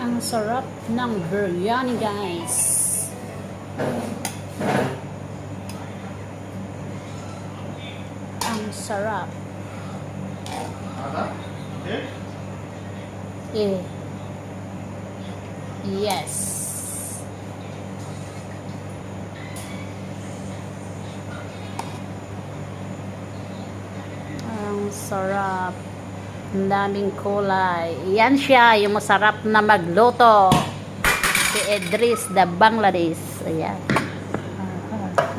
Ang sarap ng biryani, guys. Ang sarap. Eh. Yes. Ang sarap. Ang daming kulay. Yan siya, yung masarap na magluto. Si Idris, the Bangladesh. Ayan.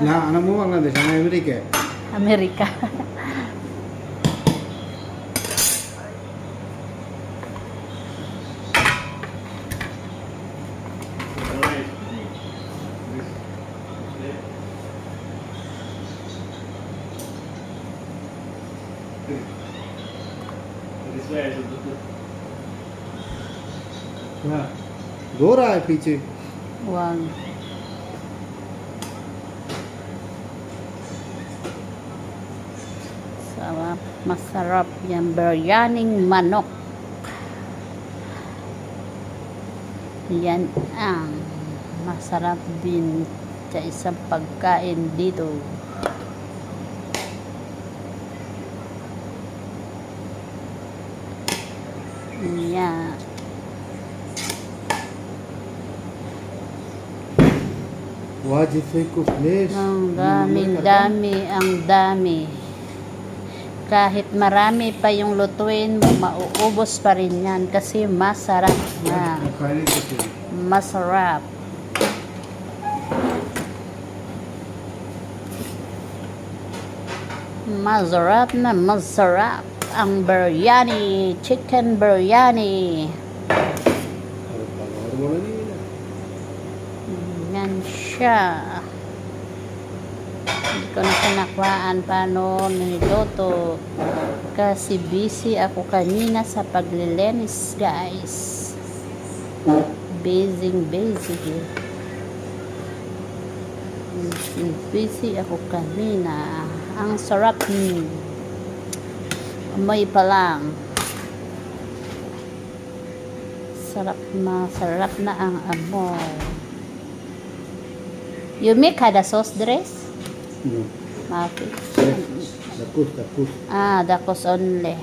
Na, anak mo Bangladesh, anak Amerika. Amerika. हाँ, रो रहा है पीछे। Wag. Sarap, masarap yung biryaning manok. Yan ang masarap din sa isang pagkain dito. Yan. वाजिफे को flash Ang dami. Kahit marami pa yung lutuin mo, mauubos pa rin yan kasi masarap na. Masarap. Masarap ang biryani, chicken biryani. Yan siya. Hindi ko na kinakwaan paano niluto kasi busy ako kanina sa paglilinis, guys. Busy ako kanina. Ang sarap. Amoy pa lang. Masarap na ang amoy. You make the sauce dress? No. Okay. Dakus. Dakos only.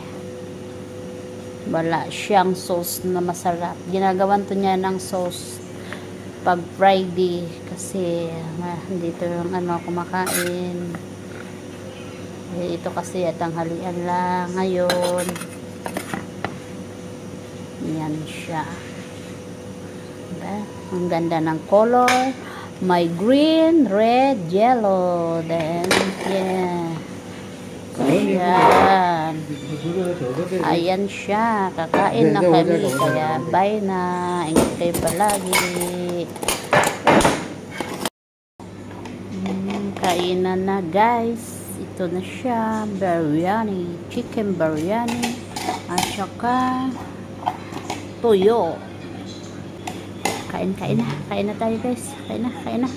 Wala siyang sauce na masarap. Ginagawan to niya ng sauce pag Friday kasi dito yung kumakain. Ito kasi tanghalian lang ngayon. Yan siya. Diba? Ang ganda ng color. May green, red, yellow. Then, yeah. Ayan. Ayan siya. Kakain na kami. Kaya, bye na. Ingat kayo palagi. Kainan na, guys. Ito na siya. Biryani. Chicken biryani. At saka tuyo. Kain na tayo, guys. Kain na.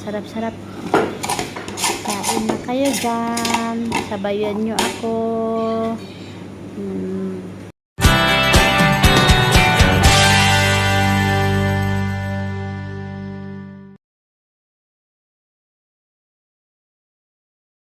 Sarap. Kain na kayo dyan. Sabayan nyo ako.